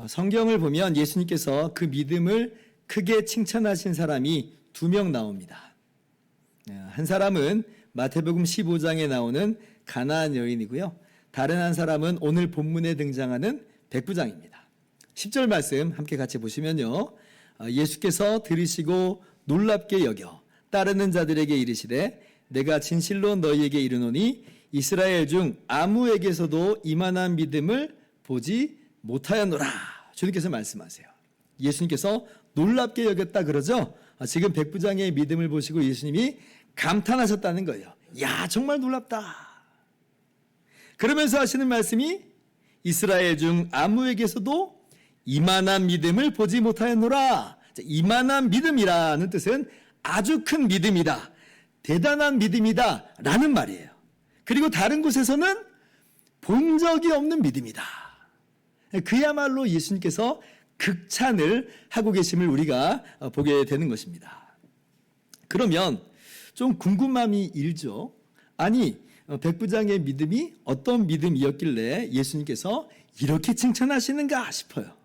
성경을 보면 예수님께서 그 믿음을 크게 칭찬하신 사람이 2명 나옵니다. 한 사람은 마태복음 15장에 나오는 가나안 여인이고요. 다른 한 사람은 오늘 본문에 등장하는 백부장입니다. 10절 말씀 함께 같이 보시면요. 예수께서 들으시고 놀랍게 여겨 따르는 자들에게 이르시되 내가 진실로 너희에게 이르노니 이스라엘 중 아무에게서도 이만한 믿음을 보지 못하였노라. 주님께서 말씀하세요. 예수님께서 놀랍게 여겼다 그러죠. 지금 백부장의 믿음을 보시고 예수님이 감탄하셨다는 거예요. 야, 정말 놀랍다. 그러면서 하시는 말씀이 이스라엘 중 아무에게서도 이만한 믿음을 보지 못하였노라. 이만한 믿음이라는 뜻은 아주 큰 믿음이다, 대단한 믿음이다 라는 말이에요. 그리고 다른 곳에서는 본 적이 없는 믿음이다. 그야말로 예수님께서 극찬을 하고 계심을 우리가 보게 되는 것입니다. 그러면 좀 궁금함이 일죠. 아니, 백부장의 믿음이 어떤 믿음이었길래 예수님께서 이렇게 칭찬하시는가 싶어요.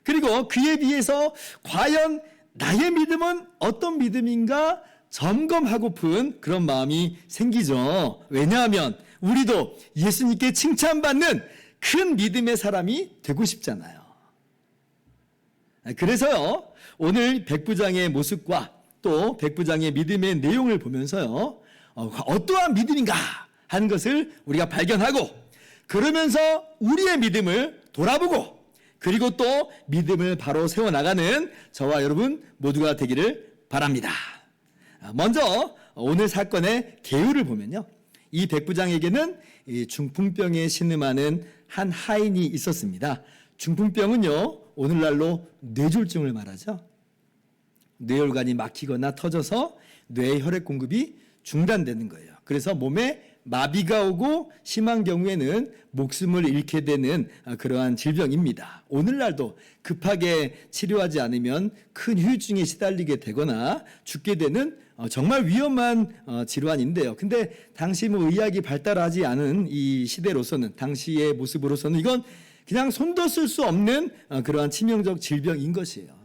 그리고 그에 비해서 과연 나의 믿음은 어떤 믿음인가 점검하고픈 그런 마음이 생기죠. 왜냐하면 우리도 예수님께 칭찬받는 큰 믿음의 사람이 되고 싶잖아요. 그래서요, 오늘 백부장의 모습과 또 백부장의 믿음의 내용을 보면서요, 어떠한 믿음인가 하는 것을 우리가 발견하고, 그러면서 우리의 믿음을 돌아보고, 그리고 또 믿음을 바로 세워나가는 저와 여러분 모두가 되기를 바랍니다. 먼저 오늘 사건의 개요를 보면요, 이 백부장에게는 이 중풍병에 신음하는 한 하인이 있었습니다. 중풍병은요, 오늘날로 뇌졸중을 말하죠. 뇌혈관이 막히거나 터져서 뇌 혈액 공급이 중단되는 거예요. 그래서 몸에 마비가 오고 심한 경우에는 목숨을 잃게 되는 그러한 질병입니다. 오늘날도 급하게 치료하지 않으면 큰 후유증에 시달리게 되거나 죽게 되는 정말 위험한 질환인데요. 근데 당시 의학이 발달하지 않은 이 시대로서는, 당시의 모습으로서는 이건 그냥 손도 쓸 수 없는 그러한 치명적 질병인 것이에요.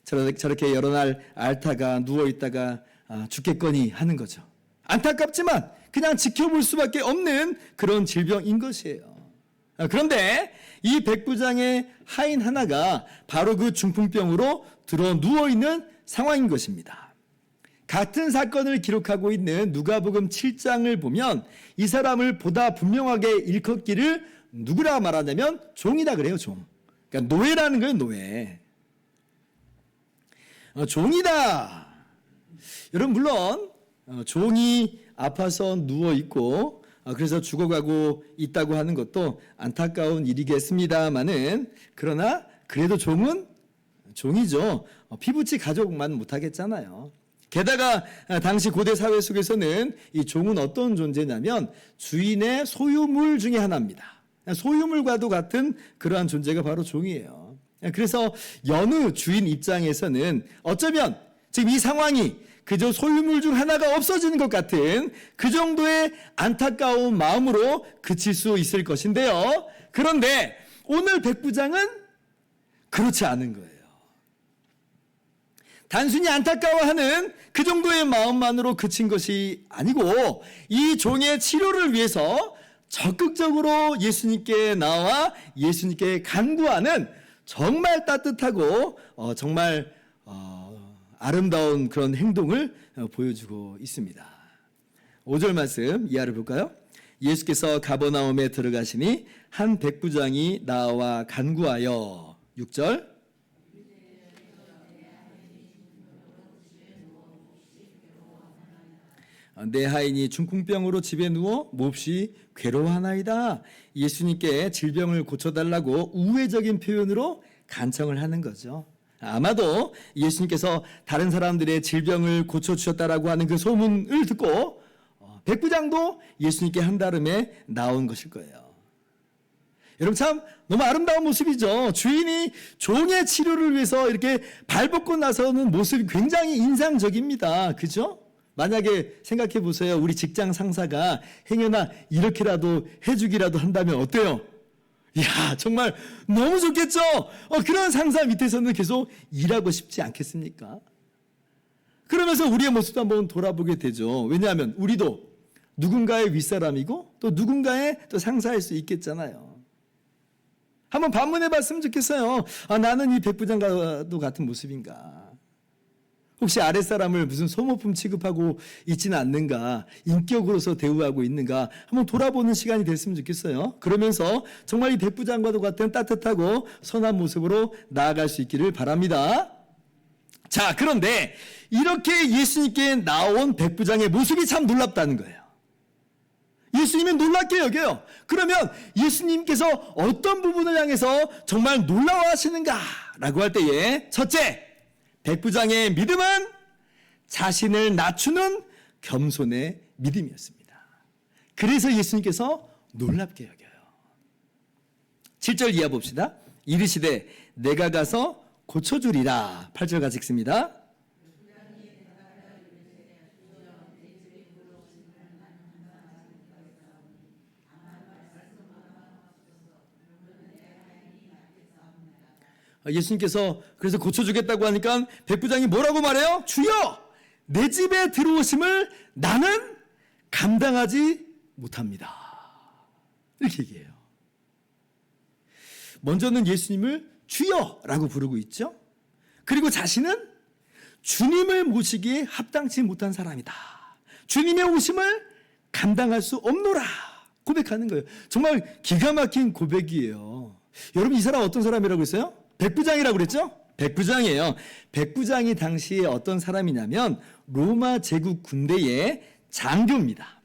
저렇게 여러 날 앓다가 누워있다가 죽겠거니 하는 거죠. 안타깝지만 그냥 지켜볼 수밖에 없는 그런 질병인 것이에요. 그런데 이 백부장의 하인 하나가 바로 그 중풍병으로 들어 누워있는 상황인 것입니다. 같은 사건을 기록하고 있는 누가복음 7장을 보면 이 사람을 보다 분명하게 일컫기를 누구라 말하냐면 종이다 그래요. 종. 그러니까 노예라는 거예요. 노예. 종이다. 여러분, 물론 종이 아파서 누워있고 그래서 죽어가고 있다고 하는 것도 안타까운 일이겠습니다마는, 그러나 그래도 종은 종이죠. 피부치 가족만 못하겠잖아요. 게다가 당시 고대 사회 속에서는 이 종은 어떤 존재냐면 주인의 소유물 중에 하나입니다. 소유물과도 같은 그러한 존재가 바로 종이에요. 그래서 여느 주인 입장에서는 어쩌면 지금 이 상황이 그저 소유물 중 하나가 없어지는 것 같은 그 정도의 안타까운 마음으로 그칠 수 있을 것인데요. 그런데 오늘 백부장은 그렇지 않은 거예요. 단순히 안타까워하는 그 정도의 마음만으로 그친 것이 아니고 이 종의 치료를 위해서 적극적으로 예수님께 나와 예수님께 간구하는 정말 따뜻하고 정말 아름다운 그런 행동을 보여주고 있습니다. 5절 말씀 이하를 볼까요? 예수께서 가버나움에 들어가시니 한 백부장이 나와 간구하여, 6절, 내 하인이 중풍병으로 집에 누워 몹시 괴로워하나이다. 예수님께 질병을 고쳐달라고 우회적인 표현으로 간청을 하는 거죠. 아마도 예수님께서 다른 사람들의 질병을 고쳐주셨다라고 하는 그 소문을 듣고 백부장도 예수님께 한달음에 나온 것일 거예요. 여러분, 참 너무 아름다운 모습이죠. 주인이 종의 치료를 위해서 이렇게 발벗고 나서는 모습이 굉장히 인상적입니다. 그죠? 만약에 생각해 보세요. 우리 직장 상사가 행여나 이렇게라도 해주기라도 한다면 어때요? 야, 정말 너무 좋겠죠? 그런 상사 밑에서는 계속 일하고 싶지 않겠습니까? 그러면서 우리의 모습도 한번 돌아보게 되죠. 왜냐하면 우리도 누군가의 윗사람이고 또 누군가의 또 상사일 수 있겠잖아요. 한번 반문해 봤으면 좋겠어요. 나는 이 백부장과도 같은 모습인가? 혹시 아랫사람을 무슨 소모품 취급하고 있지는 않는가? 인격으로서 대우하고 있는가? 한번 돌아보는 시간이 됐으면 좋겠어요. 그러면서 정말 이 백부장과도 같은 따뜻하고 선한 모습으로 나아갈 수 있기를 바랍니다. 자, 그런데 이렇게 예수님께 나온 백부장의 모습이 참 놀랍다는 거예요. 예수님은 놀랍게 여겨요. 그러면 예수님께서 어떤 부분을 향해서 정말 놀라워하시는가라고 할 때에 첫째, 백부장의 믿음은 자신을 낮추는 겸손의 믿음이었습니다. 그래서 예수님께서 놀랍게 여겨요. 7절 이하 봅시다. 이르시되 내가 가서 고쳐주리라. 8절 같이 읽습니다. 예수님께서 그래서 고쳐주겠다고 하니까 백부장이 뭐라고 말해요? 주여, 내 집에 들어오심을 나는 감당하지 못합니다. 이렇게 얘기해요. 먼저는 예수님을 주여라고 부르고 있죠. 그리고 자신은 주님을 모시기에 합당치 못한 사람이다. 주님의 오심을 감당할 수 없노라 고백하는 거예요. 정말 기가 막힌 고백이에요. 여러분, 이 사람 어떤 사람이라고 했어요? 백부장이라고 그랬죠? 백부장이에요. 백부장이 당시에 어떤 사람이냐면 로마 제국 군대의 장교입니다.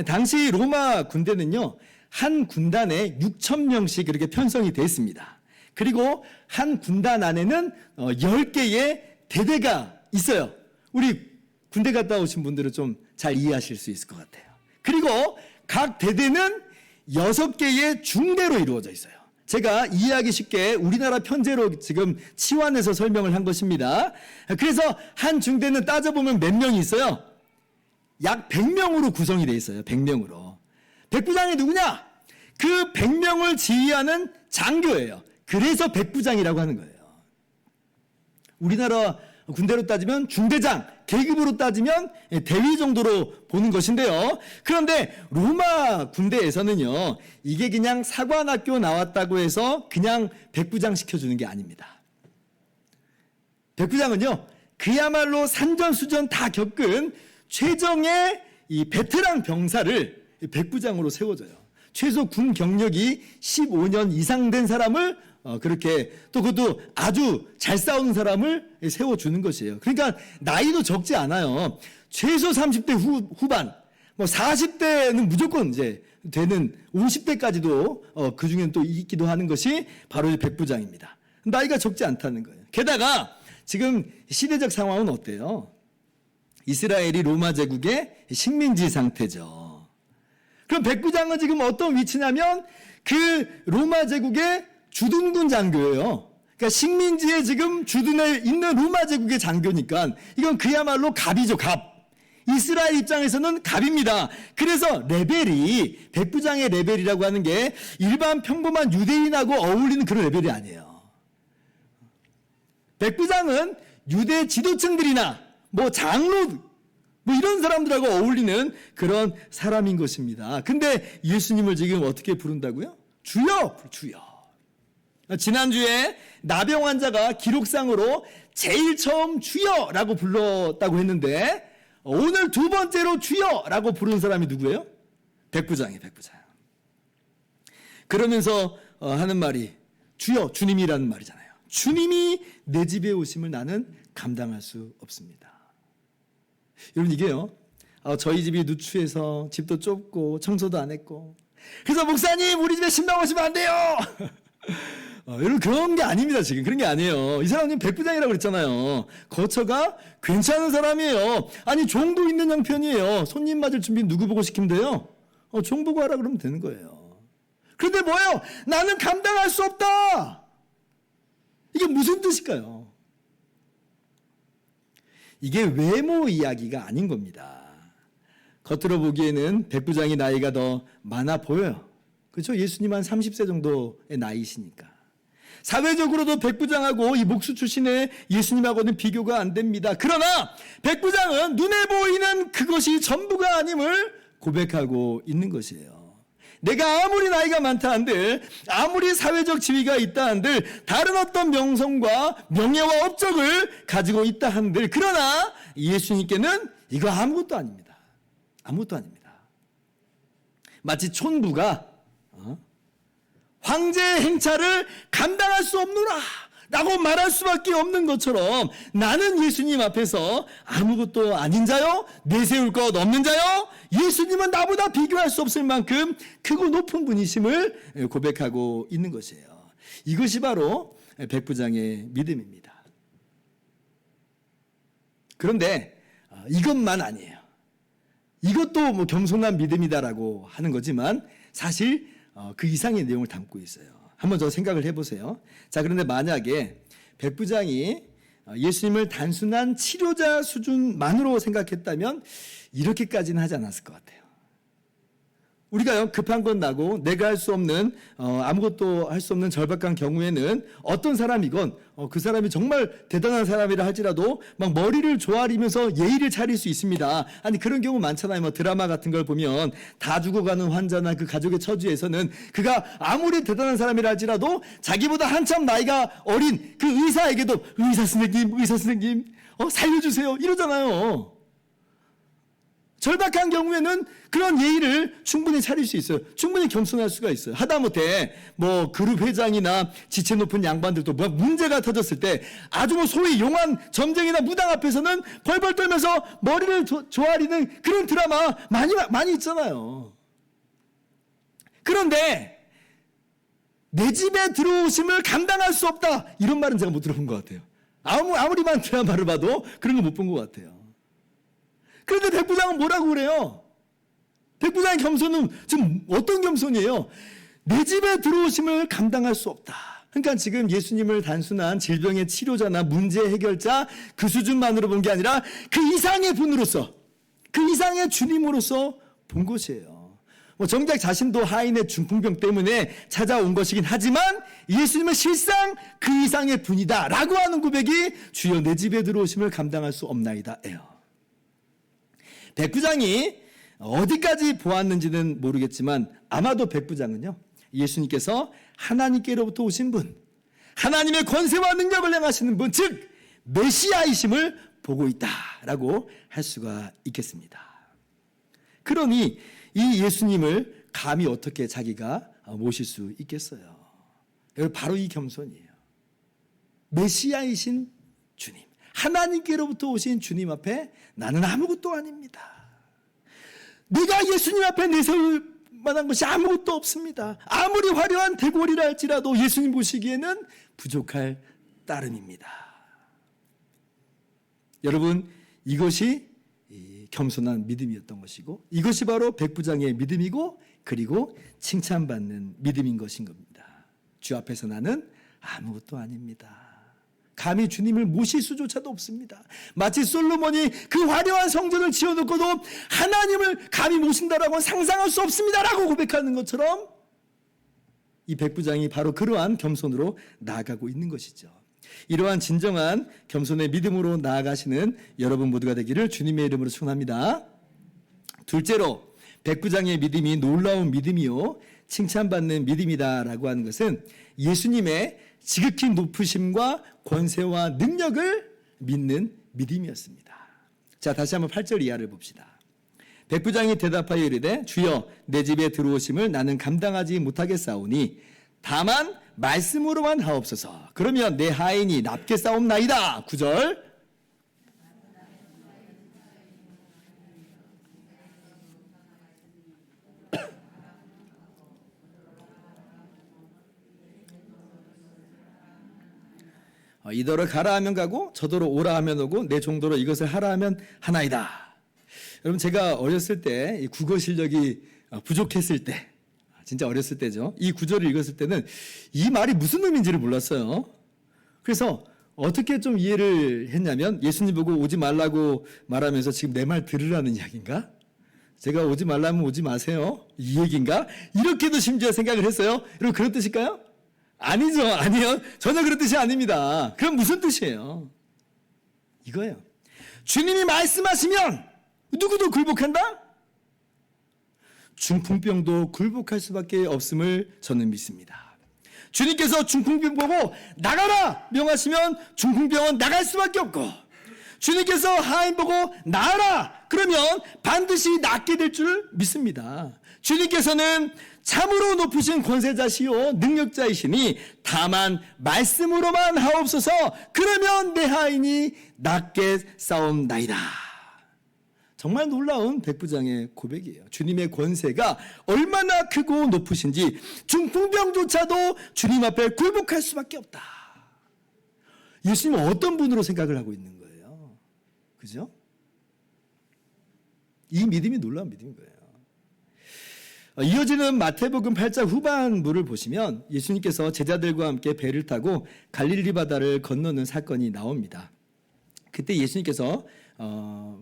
당시 로마 군대는요, 한 군단에 6,000명씩 그렇게 편성이 되어 있습니다. 그리고 한 군단 안에는 10개의 대대가 있어요. 우리 군대 갔다 오신 분들은 좀 잘 이해하실 수 있을 것 같아요. 그리고 각 대대는 6개의 중대로 이루어져 있어요. 제가 이해하기 쉽게 우리나라 편제로 지금 치환해서 설명을 한 것입니다. 그래서 한 중대는 따져보면 몇 명이 있어요? 약 100명으로 구성이 되어 있어요. 100명으로. 백부장이 누구냐? 그 100명을 지휘하는 장교예요. 그래서 백부장이라고 하는 거예요. 우리나라 군대로 따지면 중대장, 계급으로 따지면 대위 정도로 보는 것인데요. 그런데 로마 군대에서는요, 이게 그냥 사관학교 나왔다고 해서 그냥 백부장 시켜주는 게 아닙니다. 백부장은요, 그야말로 산전수전 다 겪은 최정의 이 베테랑 병사를 백부장으로 세워줘요. 최소 군 경력이 15년 이상 된 사람을 그렇게 또 그것도 아주 잘 싸우는 사람을 세워주는 것이에요. 그러니까 나이도 적지 않아요. 최소 30대 후반, 뭐 40대는 무조건 이제 되는 50대까지도 그 중에는 또 있기도 하는 것이 바로 백부장입니다. 나이가 적지 않다는 거예요. 게다가 지금 시대적 상황은 어때요? 이스라엘이 로마 제국의 식민지 상태죠. 그럼 백부장은 지금 어떤 위치냐면 그 로마 제국의 주둔군 장교예요. 그러니까 식민지에 지금 주둔해 있는 로마 제국의 장교니까 이건 그야말로 갑이죠, 갑. 이스라엘 입장에서는 갑입니다. 그래서 레벨이, 백부장의 레벨이라고 하는 게 일반 평범한 유대인하고 어울리는 그런 레벨이 아니에요. 백부장은 유대 지도층들이나 뭐 장로 뭐 이런 사람들하고 어울리는 그런 사람인 것입니다. 근데 예수님을 지금 어떻게 부른다고요? 주여, 주여. 지난주에 나병 환자가 기록상으로 제일 처음 주여라고 불렀다고 했는데 오늘 두 번째로 주여라고 부르는 사람이 누구예요? 백부장이에요, 백부장. 그러면서 하는 말이 주여, 주님이라는 말이잖아요. 주님이 내 집에 오심을 나는 감당할 수 없습니다. 여러분, 이게요, 저희 집이 누추해서 집도 좁고 청소도 안 했고 그래서 목사님 우리 집에 신방 오시면 안 돼요. 여러분, 그런 게 아닙니다. 지금 그런 게 아니에요. 이 사람님 백부장이라고 그랬잖아요. 거처가 괜찮은 사람이에요. 아니, 종도 있는 형편이에요. 손님 맞을 준비 누구 보고 시키면 돼요? 종 보고 하라 그러면 되는 거예요. 그런데 뭐예요? 나는 감당할 수 없다. 이게 무슨 뜻일까요? 이게 외모 이야기가 아닌 겁니다. 겉으로 보기에는 백부장이 나이가 더 많아 보여요. 그렇죠? 예수님 한 30세 정도의 나이시니까. 사회적으로도 백부장하고 이 목수 출신의 예수님하고는 비교가 안 됩니다. 그러나 백부장은 눈에 보이는 그것이 전부가 아님을 고백하고 있는 것이에요. 내가 아무리 나이가 많다 한들, 아무리 사회적 지위가 있다 한들, 다른 어떤 명성과 명예와 업적을 가지고 있다 한들, 그러나 예수님께는 이거 아무것도 아닙니다. 아무것도 아닙니다. 마치 촌부가 황제의 행차를 감당할 수 없노라 라고 말할 수밖에 없는 것처럼, 나는 예수님 앞에서 아무것도 아닌 자요, 내세울 것 없는 자요, 예수님은 나보다 비교할 수 없을 만큼 크고 높은 분이심을 고백하고 있는 것이에요. 이것이 바로 백부장의 믿음입니다. 그런데 이것만 아니에요. 이것도 뭐 겸손한 믿음이다라고 하는 거지만 사실 그 이상의 내용을 담고 있어요. 한번 저 생각을 해보세요. 자, 그런데 만약에 백부장이 예수님을 단순한 치료자 수준만으로 생각했다면 이렇게까지는 하지 않았을 것 같아요. 우리가요, 급한 건 나고 내가 할 수 없는 아무것도 할 수 없는 절박한 경우에는 어떤 사람이건 그 사람이 정말 대단한 사람이라 할지라도 막 머리를 조아리면서 예의를 차릴 수 있습니다. 아니, 그런 경우 많잖아요. 뭐 드라마 같은 걸 보면 다 죽어가는 환자나 그 가족의 처지에서는 그가 아무리 대단한 사람이라 할지라도 자기보다 한참 나이가 어린 그 의사에게도 의사 선생님 살려주세요 이러잖아요. 절박한 경우에는 그런 예의를 충분히 차릴 수 있어요. 충분히 겸손할 수가 있어요. 하다못해 뭐 그룹 회장이나 지체 높은 양반들도 뭐 문제가 터졌을 때 아주 뭐 소위 용한 점쟁이나 무당 앞에서는 벌벌 떨면서 머리를 조아리는 그런 드라마 많이 있잖아요. 그런데 내 집에 들어오심을 감당할 수 없다, 이런 말은 제가 못 들어본 것 같아요. 아무리 많은 드라마를 봐도 그런 거 못 본 것 같아요. 그런데 백부장은 뭐라고 그래요? 백부장의 겸손은 지금 어떤 겸손이에요? 내 집에 들어오심을 감당할 수 없다. 그러니까 지금 예수님을 단순한 질병의 치료자나 문제 해결자 그 수준만으로 본 게 아니라 그 이상의 분으로서, 그 이상의 주님으로서 본 것이에요. 뭐 정작 자신도 하인의 중풍병 때문에 찾아온 것이긴 하지만 예수님은 실상 그 이상의 분이다 라고 하는 고백이 주여 내 집에 들어오심을 감당할 수 없나이다예요. 백부장이 어디까지 보았는지는 모르겠지만 아마도 백부장은요, 예수님께서 하나님께로부터 오신 분, 하나님의 권세와 능력을 행하시는 분, 즉 메시아이심을 보고 있다라고 할 수가 있겠습니다. 그러니 이 예수님을 감히 어떻게 자기가 모실 수 있겠어요? 바로 이 겸손이에요. 메시아이신 주님, 하나님께로부터 오신 주님 앞에 나는 아무것도 아닙니다. 내가 예수님 앞에 내세울 만한 것이 아무것도 없습니다. 아무리 화려한 대궐이라 할지라도 예수님 보시기에는 부족할 따름입니다. 여러분, 이것이 겸손한 믿음이었던 것이고, 이것이 바로 백부장의 믿음이고, 그리고 칭찬받는 믿음인 것인 겁니다. 주 앞에서 나는 아무것도 아닙니다. 감히 주님을 모실 수조차도 없습니다. 마치 솔로몬이 그 화려한 성전을 지어놓고도 하나님을 감히 모신다라고는 상상할 수 없습니다라고 고백하는 것처럼 이 백부장이 바로 그러한 겸손으로 나아가고 있는 것이죠. 이러한 진정한 겸손의 믿음으로 나아가시는 여러분 모두가 되기를 주님의 이름으로 축원합니다. 둘째로, 백부장의 믿음이 놀라운 믿음이요 칭찬받는 믿음이다라고 하는 것은 예수님의 지극히 높으심과 권세와 능력을 믿는 믿음이었습니다. 자, 다시 한번 8절 이하를 봅시다. 백부장이 대답하여 이르되 주여 내 집에 들어오심을 나는 감당하지 못하겠사오니 다만 말씀으로만 하옵소서. 그러면 내 하인이 납게 싸움나이다. 9절. 이더러 가라 하면 가고 저더러 오라 하면 오고 내 종도로 이것을 하라 하면 하나이다. 여러분, 제가 어렸을 때 국어 실력이 부족했을 때, 진짜 어렸을 때죠, 이 구절을 읽었을 때는 이 말이 무슨 의미인지를 몰랐어요. 그래서 어떻게 좀 이해를 했냐면, 예수님 보고 오지 말라고 말하면서 지금 내 말 들으라는 이야기인가? 제가 오지 말라면 오지 마세요. 이 얘기인가? 이렇게도 심지어 생각을 했어요. 여러분 그런 뜻일까요? 아니죠. 아니요. 전혀 그런 뜻이 아닙니다. 그럼 무슨 뜻이에요? 이거예요. 주님이 말씀하시면 누구도 굴복한다? 중풍병도 굴복할 수밖에 없음을 저는 믿습니다. 주님께서 중풍병 보고 나가라 명하시면 중풍병은 나갈 수밖에 없고, 주님께서 하인 보고 나아라 그러면 반드시 낫게 될 줄 믿습니다. 주님께서는 참으로 높으신 권세자시요 능력자이시니 다만 말씀으로만 하옵소서 그러면 내 하인이 낫게 싸움나이다. 정말 놀라운 백부장의 고백이에요. 주님의 권세가 얼마나 크고 높으신지 중풍병조차도 주님 앞에 굴복할 수밖에 없다. 예수님은 어떤 분으로 생각을 하고 있는 거예요? 그죠? 이 믿음이 놀라운 믿음인 거예요. 이어지는 마태복음 8장 후반부를 보시면 예수님께서 제자들과 함께 배를 타고 갈릴리 바다를 건너는 사건이 나옵니다. 그때 예수님께서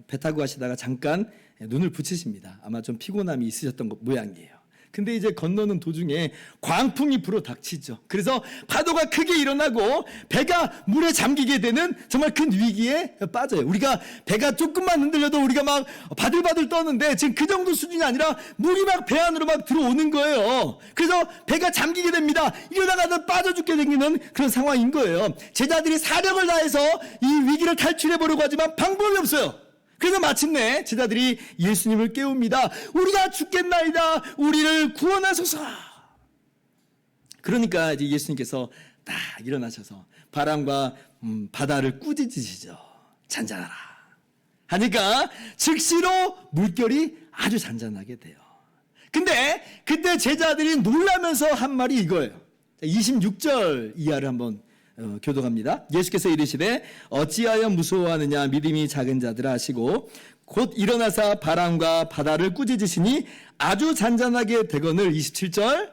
배 타고 가시다가 잠깐 눈을 붙이십니다. 아마 좀 피곤함이 있으셨던 모양이에요. 근데 이제 건너는 도중에 광풍이 불어 닥치죠. 그래서 파도가 크게 일어나고 배가 물에 잠기게 되는 정말 큰 위기에 빠져요. 우리가 배가 조금만 흔들려도 우리가 막 바들바들 떠는데 지금 그 정도 수준이 아니라 물이 막 배 안으로 막 들어오는 거예요. 그래서 배가 잠기게 됩니다. 이러다가는 빠져 죽게 되는 그런 상황인 거예요. 제자들이 사력을 다해서 이 위기를 탈출해 보려고 하지만 방법이 없어요. 그래서 마침내 제자들이 예수님을 깨웁니다. 우리가 죽겠나이다. 우리를 구원하소서. 그러니까 이제 예수님께서 딱 일어나셔서 바람과 바다를 꾸짖으시죠. 잔잔하라 하니까 즉시로 물결이 아주 잔잔하게 돼요. 근데 그때 제자들이 놀라면서 한 말이 이거예요. 26절 이하를 한번 교독합니다. 예수께서 이르시되 어찌하여 무서워하느냐 믿음이 작은 자들아 하시고 곧 일어나사 바람과 바다를 꾸짖으시니 아주 잔잔하게 되거늘. 27절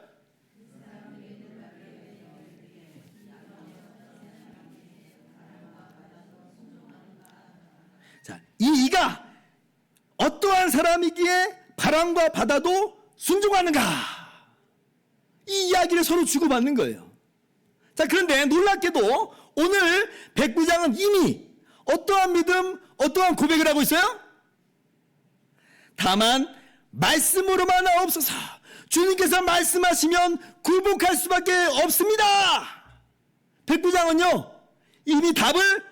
자, 이가 어떠한 사람이기에 바람과 바다도 순종하는가? 이 이야기를 서로 주고받는 거예요. 자, 그런데 놀랍게도 오늘 백부장은 이미 어떠한 믿음, 어떠한 고백을 하고 있어요? 다만 말씀으로만 하옵소서. 주님께서 말씀하시면 굴복할 수밖에 없습니다. 백부장은요 이미 답을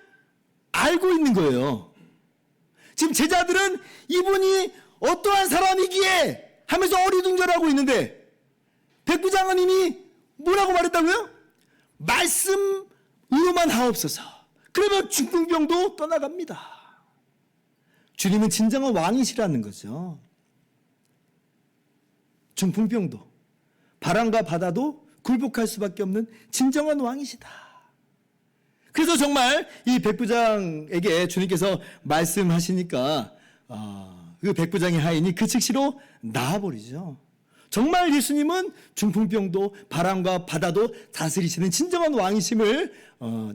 알고 있는 거예요. 지금 제자들은 이분이 어떠한 사람이기에 하면서 어리둥절하고 있는데 백부장은 이미 뭐라고 말했다고요? 말씀으로만 하옵소서. 그러면 중풍병도 떠나갑니다. 주님은 진정한 왕이시라는 거죠. 중풍병도 바람과 바다도 굴복할 수밖에 없는 진정한 왕이시다. 그래서 정말 이 백부장에게 주님께서 말씀하시니까 그 백부장의 하인이 그 즉시로 나아버리죠. 정말 예수님은 중풍병도 바람과 바다도 다스리시는 진정한 왕이심을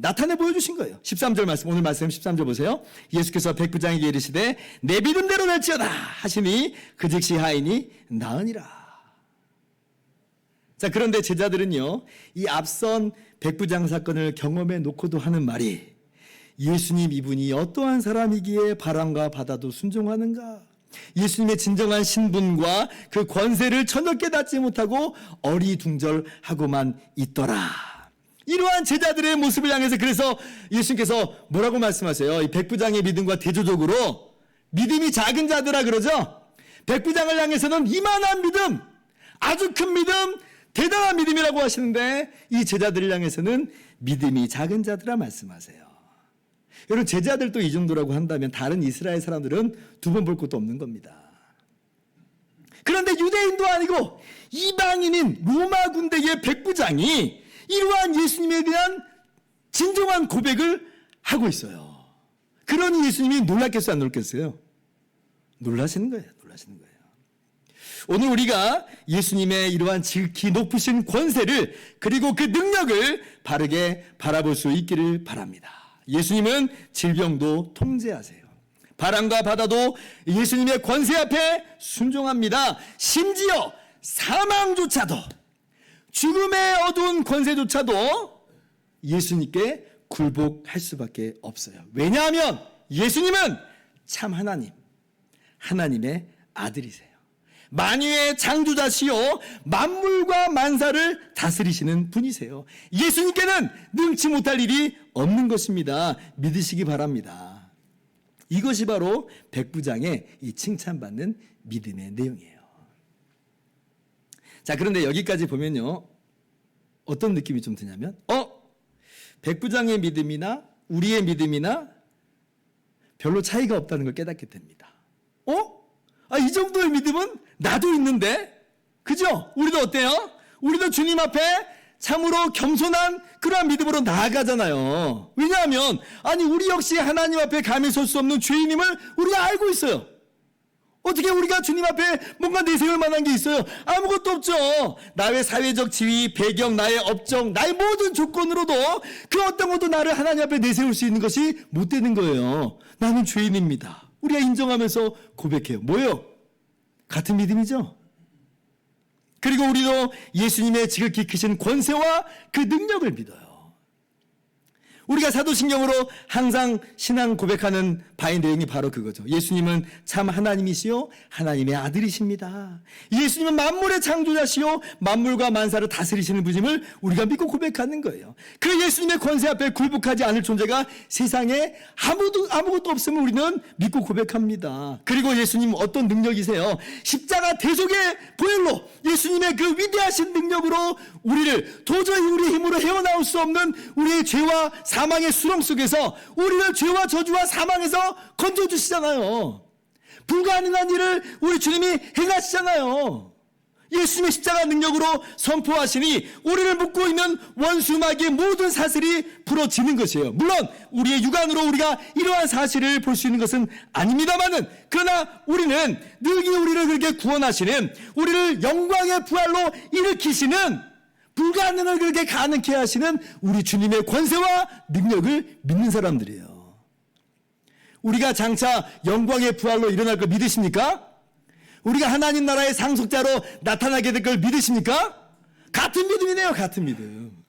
나타내 보여주신 거예요. 13절 말씀, 오늘 말씀 13절 보세요. 예수께서 백부장에게 이르시되 내 믿음대로 될지어다 하시니 그 즉시 하인이 나으니라. 자, 그런데 제자들은요 이 앞선 백부장 사건을 경험해 놓고도 하는 말이 예수님 이분이 어떠한 사람이기에 바람과 바다도 순종하는가? 예수님의 진정한 신분과 그 권세를 전혀 깨닫지 못하고 어리둥절하고만 있더라. 이러한 제자들의 모습을 향해서 그래서 예수님께서 뭐라고 말씀하세요? 이 백부장의 믿음과 대조적으로 믿음이 작은 자들아 그러죠? 백부장을 향해서는 이만한 믿음, 아주 큰 믿음, 대단한 믿음이라고 하시는데 이 제자들을 향해서는 믿음이 작은 자들아 말씀하세요. 여러분 제자들도 이 정도라고 한다면 다른 이스라엘 사람들은 두 번 볼 것도 없는 겁니다. 그런데 유대인도 아니고 이방인인 로마 군대의 백부장이 이러한 예수님에 대한 진정한 고백을 하고 있어요. 그러니 예수님이 놀랐겠어요, 안 놀랐겠어요? 놀라시는 거예요. 놀라시는 거예요. 오늘 우리가 예수님의 이러한 지극히 높으신 권세를 그리고 그 능력을 바르게 바라볼 수 있기를 바랍니다. 예수님은 질병도 통제하세요. 바람과 바다도 예수님의 권세 앞에 순종합니다. 심지어 사망조차도, 죽음의 어두운 권세조차도 예수님께 굴복할 수밖에 없어요. 왜냐하면 예수님은 참 하나님, 하나님의 아들이세요. 만유의 창조자시요 만물과 만사를 다스리시는 분이세요. 예수님께는 능치 못할 일이 없는 것입니다. 믿으시기 바랍니다. 이것이 바로 백부장의 이 칭찬받는 믿음의 내용이에요. 자, 그런데 여기까지 보면요, 어떤 느낌이 좀 드냐면 백부장의 믿음이나 우리의 믿음이나 별로 차이가 없다는 걸 깨닫게 됩니다. 이 정도의 믿음은 나도 있는데, 그죠? 우리도 어때요? 우리도 주님 앞에 참으로 겸손한 그러한 믿음으로 나아가잖아요. 왜냐하면 우리 역시 하나님 앞에 감히 설 수 없는 죄인임을 우리가 알고 있어요. 어떻게 우리가 주님 앞에 뭔가 내세울 만한 게 있어요? 아무것도 없죠. 나의 사회적 지위, 배경, 나의 업적, 나의 모든 조건으로도 그 어떤 것도 나를 하나님 앞에 내세울 수 있는 것이 못 되는 거예요. 나는 죄인입니다. 우리가 인정하면서 고백해요. 뭐예요? 같은 믿음이죠? 그리고 우리도 예수님의 지극히 크신 권세와 그 능력을 믿어요. 우리가 사도신경으로 항상 신앙 고백하는 바의 내용이 바로 그거죠. 예수님은 참 하나님이시요 하나님의 아들이십니다. 예수님은 만물의 창조자시요 만물과 만사를 다스리시는 분임을 우리가 믿고 고백하는 거예요. 그 예수님의 권세 앞에 굴복하지 않을 존재가 세상에 아무것도 없음을 우리는 믿고 고백합니다. 그리고 예수님 어떤 능력이세요? 십자가 대속의 보혈로 예수님의 그 위대하신 능력으로 우리를 도저히 우리의 힘으로 헤어나올 수 없는 우리의 죄와 사망의 수렁 속에서 우리를 죄와 저주와 사망에서 건져주시잖아요. 불가능한 일을 우리 주님이 행하시잖아요. 예수님의 십자가 능력으로 선포하시니 우리를 묶고 있는 원수 마귀의 모든 사슬이 풀어지는 것이에요. 물론 우리의 육안으로 우리가 이러한 사실을 볼 수 있는 것은 아닙니다만은, 그러나 우리는 늘기 우리를 그렇게 구원하시는, 우리를 영광의 부활로 일으키시는, 불가능을 그렇게 가능케 하시는 우리 주님의 권세와 능력을 믿는 사람들이에요. 우리가 장차 영광의 부활로 일어날 걸 믿으십니까? 우리가 하나님 나라의 상속자로 나타나게 될 걸 믿으십니까? 같은 믿음이네요. 같은 믿음.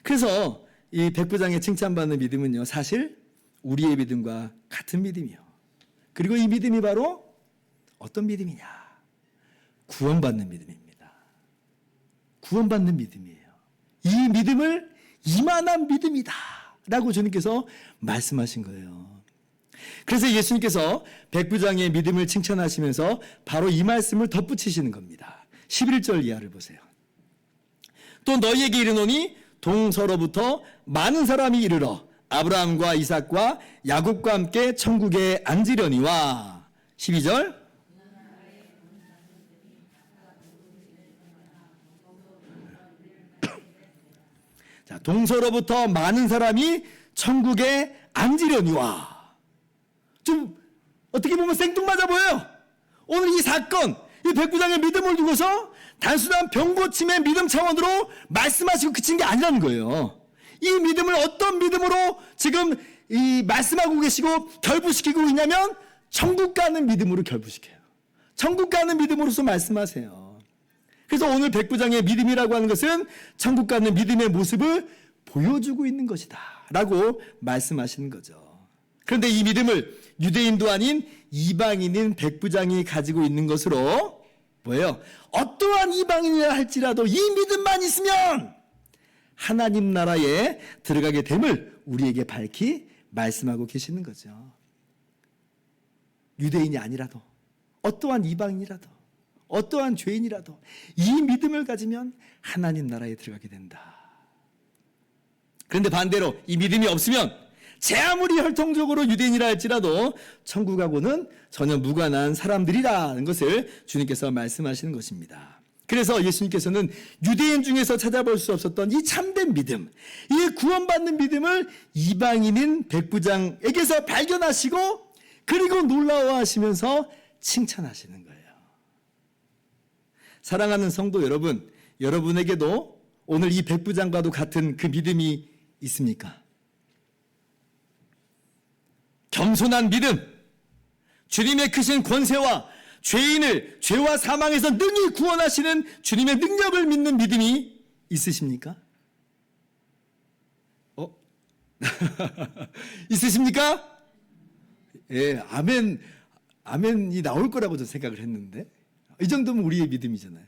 그래서 이 백부장의 칭찬받는 믿음은요, 사실 우리의 믿음과 같은 믿음이요. 그리고 이 믿음이 바로 어떤 믿음이냐? 구원받는 믿음입니다. 구원받는 믿음이에요. 이 믿음을 이만한 믿음이다 라고 주님께서 말씀하신 거예요. 그래서 예수님께서 백부장의 믿음을 칭찬하시면서 바로 이 말씀을 덧붙이시는 겁니다. 11절 이하를 보세요. 또 너희에게 이르노니 동서로부터 많은 사람이 이르러 아브라함과 이삭과 야곱과 함께 천국에 앉으려니와. 12절. 자, 동서로부터 많은 사람이 천국에 앉으려니와. 좀 어떻게 보면 생뚱맞아 보여요. 오늘 이 사건, 이 백부장의 믿음을 두고서 단순한 병고침의 믿음 차원으로 말씀하시고 그친 게 아니라는 거예요. 이 믿음을 어떤 믿음으로 지금 이 말씀하고 계시고 결부시키고 있냐면 천국 가는 믿음으로 결부시켜요. 천국 가는 믿음으로서 말씀하세요. 그래서 오늘 백부장의 믿음이라고 하는 것은 천국 가는 믿음의 모습을 보여주고 있는 것이다 라고 말씀하시는 거죠. 그런데 이 믿음을 유대인도 아닌 이방인인 백부장이 가지고 있는 것으로 뭐예요? 어떠한 이방인이라 할지라도 이 믿음만 있으면 하나님 나라에 들어가게 됨을 우리에게 밝히 말씀하고 계시는 거죠. 유대인이 아니라도, 어떠한 이방인이라도, 어떠한 죄인이라도 이 믿음을 가지면 하나님 나라에 들어가게 된다. 그런데 반대로 이 믿음이 없으면 제 아무리 혈통적으로 유대인이라 할지라도 천국하고는 전혀 무관한 사람들이라는 것을 주님께서 말씀하시는 것입니다. 그래서 예수님께서는 유대인 중에서 찾아볼 수 없었던 이 참된 믿음, 이 구원받는 믿음을 이방인인 백부장에게서 발견하시고 그리고 놀라워하시면서 칭찬하시는 거예요. 사랑하는 성도 여러분, 여러분에게도 오늘 이 백부장과도 같은 그 믿음이 있습니까? 겸손한 믿음, 주님의 크신 권세와 죄인을 죄와 사망에서 능히 구원하시는 주님의 능력을 믿는 믿음이 있으십니까? 있으십니까? 예, 아멘이 나올 거라고 저 생각을 했는데, 이 정도면 우리의 믿음이잖아요.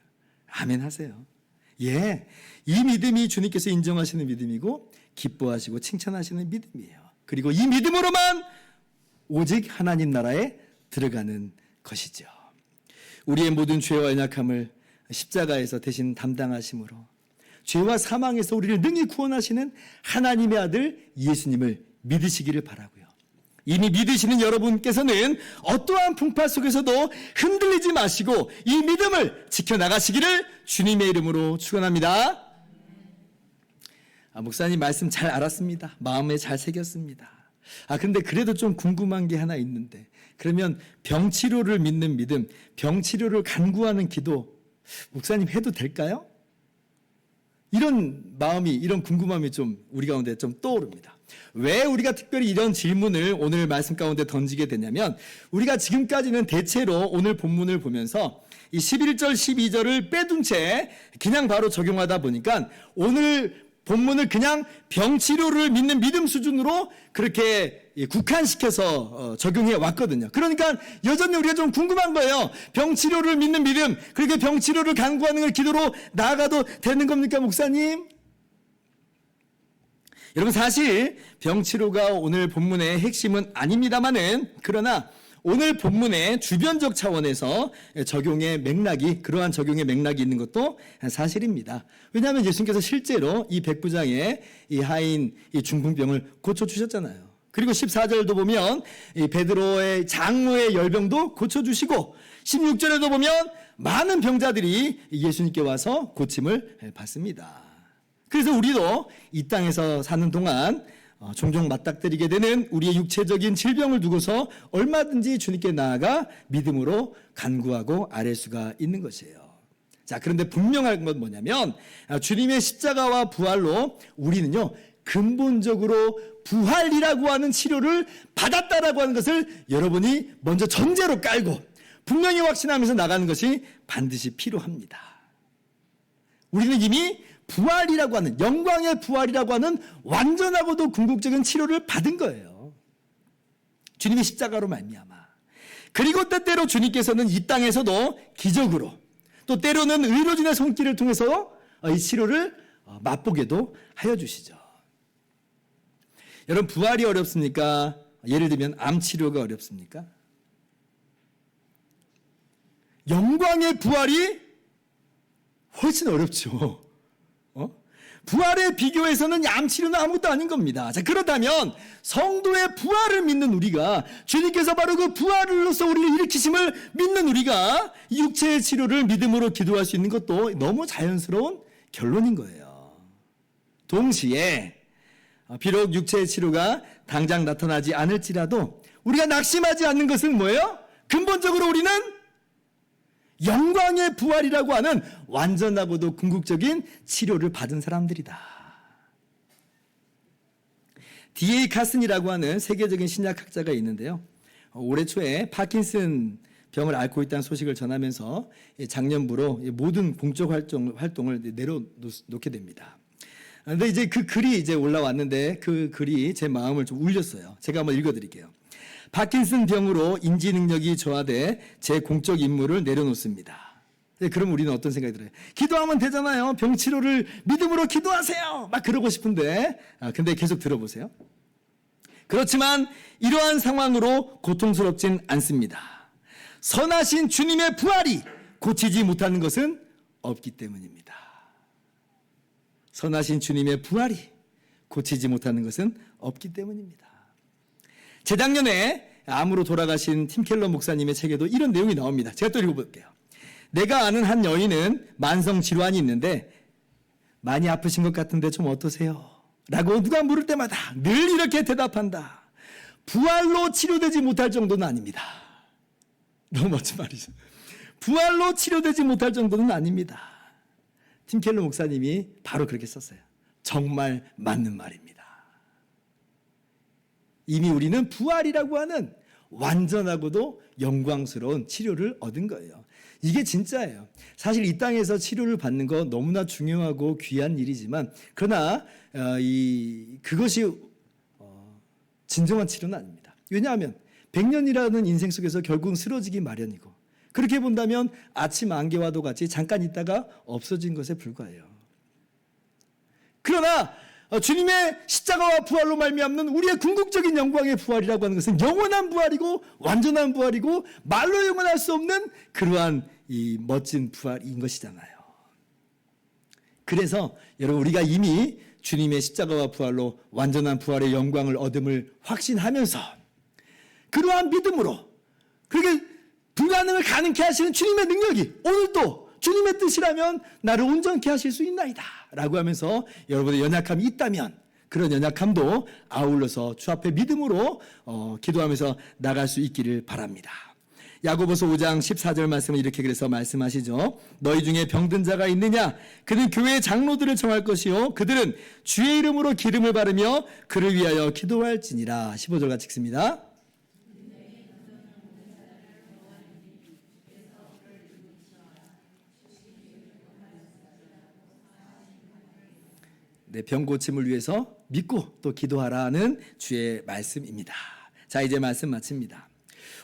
아멘 하세요. 예, 이 믿음이 주님께서 인정하시는 믿음이고 기뻐하시고 칭찬하시는 믿음이에요. 그리고 이 믿음으로만 오직 하나님 나라에 들어가는 것이죠. 우리의 모든 죄와 연약함을 십자가에서 대신 담당하심으로 죄와 사망에서 우리를 능히 구원하시는 하나님의 아들 예수님을 믿으시기를 바라고요. 이미 믿으시는 여러분께서는 어떠한 풍파 속에서도 흔들리지 마시고 이 믿음을 지켜나가시기를 주님의 이름으로 축원합니다. 목사님 말씀 잘 알았습니다. 마음에 잘 새겼습니다. 근데 그래도 좀 궁금한 게 하나 있는데, 그러면 병치료를 믿는 믿음, 병치료를 간구하는 기도 목사님 해도 될까요? 이런 마음이, 이런 궁금함이 좀 우리 가운데 좀 떠오릅니다. 왜 우리가 특별히 이런 질문을 오늘 말씀 가운데 던지게 되냐면, 우리가 지금까지는 대체로 오늘 본문을 보면서 이 11절 12절을 빼둔 채 그냥 바로 적용하다 보니까 오늘 본문을 그냥 병치료를 믿는 믿음 수준으로 그렇게 국한시켜서 적용해 왔거든요. 그러니까 여전히 우리가 좀 궁금한 거예요. 병치료를 믿는 믿음, 그렇게 병치료를 간구하는 걸 기도로 나아가도 되는 겁니까, 목사님? 여러분, 사실 병치료가 오늘 본문의 핵심은 아닙니다만은, 그러나 오늘 본문의 주변적 차원에서 그러한 적용의 맥락이 있는 것도 사실입니다. 왜냐하면 예수님께서 실제로 이 백부장의 이 하인 이 중풍병을 고쳐주셨잖아요. 그리고 14절도 보면 이 베드로의 장모의 열병도 고쳐주시고, 16절에도 보면 많은 병자들이 예수님께 와서 고침을 받습니다. 그래서 우리도 이 땅에서 사는 동안 종종 맞닥뜨리게 되는 우리의 육체적인 질병을 두고서 얼마든지 주님께 나아가 믿음으로 간구하고 아뢰 수가 있는 것이에요. 자, 그런데 분명한 건 뭐냐면, 주님의 십자가와 부활로 우리는요, 근본적으로 부활이라고 하는 치료를 받았다라고 하는 것을 여러분이 먼저 전제로 깔고 분명히 확신하면서 나가는 것이 반드시 필요합니다. 우리는 이미 부활이라고 하는, 영광의 부활이라고 하는 완전하고도 궁극적인 치료를 받은 거예요. 주님의 십자가로 말미암아. 그리고 때때로 주님께서는 이 땅에서도 기적으로, 또 때로는 의료진의 손길을 통해서 이 치료를 맛보게도 하여 주시죠. 여러분, 부활이 어렵습니까? 예를 들면 암 치료가 어렵습니까? 영광의 부활이 훨씬 어렵죠. 부활에 비교해서는 암 치료는 아무것도 아닌 겁니다. 자, 그렇다면 성도의 부활을 믿는 우리가, 주님께서 바로 그 부활로서 우리를 일으키심을 믿는 우리가 육체의 치료를 믿음으로 기도할 수 있는 것도 너무 자연스러운 결론인 거예요. 동시에 비록 육체의 치료가 당장 나타나지 않을지라도 우리가 낙심하지 않는 것은 뭐예요? 근본적으로 우리는 영광의 부활이라고 하는 완전하고도 궁극적인 치료를 받은 사람들이다. D.A. 카슨이라고 하는 세계적인 신약학자가 있는데요. 올해 초에 파킨슨 병을 앓고 있다는 소식을 전하면서 작년부로 모든 공적 활동을 내려놓게 됩니다. 그런데 이제 그 글이 이제 올라왔는데 그 글이 제 마음을 좀 울렸어요. 제가 한번 읽어드릴게요. 파킨슨 병으로 인지 능력이 저하돼 제 공적 임무를 내려놓습니다. 그럼 우리는 어떤 생각이 들어요? 기도하면 되잖아요. 병 치료를 믿음으로 기도하세요. 막 그러고 싶은데, 근데 계속 들어보세요. 그렇지만 이러한 상황으로 고통스럽진 않습니다. 선하신 주님의 부활이 고치지 못하는 것은 없기 때문입니다. 선하신 주님의 부활이 고치지 못하는 것은 없기 때문입니다. 재작년에 암으로 돌아가신 팀 켈러 목사님의 책에도 이런 내용이 나옵니다. 제가 또 읽어볼게요. 내가 아는 한 여인은 만성 질환이 있는데 많이 아프신 것 같은데 좀 어떠세요? 라고 누가 물을 때마다 늘 이렇게 대답한다. 부활로 치료되지 못할 정도는 아닙니다. 너무 멋진 말이죠. 부활로 치료되지 못할 정도는 아닙니다. 팀 켈러 목사님이 바로 그렇게 썼어요. 정말 맞는 말입니다. 이미 우리는 부활이라고 하는 완전하고도 영광스러운 치료를 얻은 거예요. 이게 진짜예요. 사실 이 땅에서 치료를 받는 거 너무나 중요하고 귀한 일이지만 그러나 그것이 진정한 치료는 아닙니다. 왜냐하면 100년이라는 인생 속에서 결국은 쓰러지기 마련이고 그렇게 본다면 아침 안개와도 같이 잠깐 있다가 없어진 것에 불과해요. 그러나 주님의 십자가와 부활로 말미암는 우리의 궁극적인 영광의 부활이라고 하는 것은 영원한 부활이고 완전한 부활이고 말로 영원할 수 없는 그러한 이 멋진 부활인 것이잖아요. 그래서 여러분 우리가 이미 주님의 십자가와 부활로 완전한 부활의 영광을 얻음을 확신하면서 그러한 믿음으로 그렇게 불가능을 가능케 하시는 주님의 능력이 오늘도 주님의 뜻이라면 나를 온전케 하실 수 있나이다 라고 하면서 여러분의 연약함이 있다면 그런 연약함도 아울러서 주 앞에 믿음으로 기도하면서 나갈 수 있기를 바랍니다. 야고보서 5장 14절 말씀을 이렇게 그래서 말씀하시죠. 너희 중에 병든 자가 있느냐? 그는 교회의 장로들을 청할 것이요 그들은 주의 이름으로 기름을 바르며 그를 위하여 기도할지니라. 15절 같이 읽습니다. 네, 병 고침을 위해서 믿고 또 기도하라는 주의 말씀입니다. 자, 이제 말씀 마칩니다.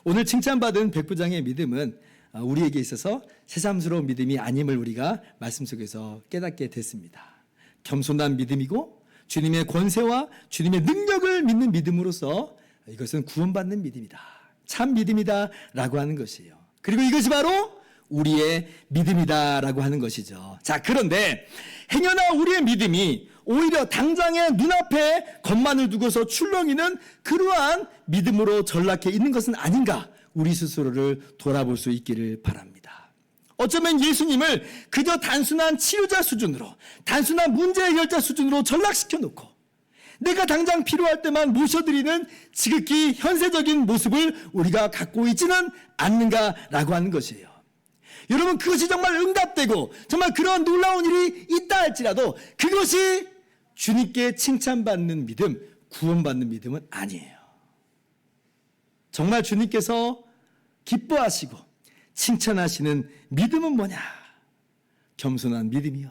오늘 칭찬받은 백부장의 믿음은 우리에게 있어서 새삼스러운 믿음이 아님을 우리가 말씀 속에서 깨닫게 됐습니다. 겸손한 믿음이고 주님의 권세와 주님의 능력을 믿는 믿음으로써 이것은 구원받는 믿음이다. 참 믿음이다 라고 하는 것이에요. 그리고 이것이 바로 우리의 믿음이다라고 하는 것이죠. 자, 그런데 행여나 우리의 믿음이 오히려 당장의 눈앞에 것만을 두고서 출렁이는 그러한 믿음으로 전락해 있는 것은 아닌가 우리 스스로를 돌아볼 수 있기를 바랍니다. 어쩌면 예수님을 그저 단순한 치유자 수준으로 단순한 문제 해결자 수준으로 전락시켜 놓고 내가 당장 필요할 때만 모셔드리는 지극히 현세적인 모습을 우리가 갖고 있지는 않는가라고 하는 것이에요. 여러분 그것이 정말 응답되고 정말 그런 놀라운 일이 있다 할지라도 그것이 주님께 칭찬받는 믿음, 구원받는 믿음은 아니에요. 정말 주님께서 기뻐하시고 칭찬하시는 믿음은 뭐냐? 겸손한 믿음이요.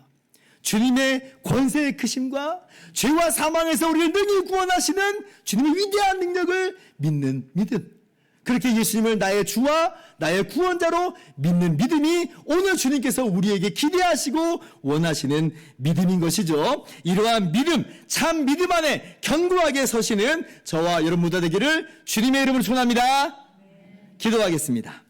주님의 권세의 크심과 죄와 사망에서 우리를 능히 구원하시는 주님의 위대한 능력을 믿는 믿음. 그렇게 예수님을 나의 주와 나의 구원자로 믿는 믿음이 오늘 주님께서 우리에게 기대하시고 원하시는 믿음인 것이죠. 이러한 믿음, 참 믿음 안에 견고하게 서시는 저와 여러분 모두 되기를 주님의 이름으로 축원합니다. 기도하겠습니다.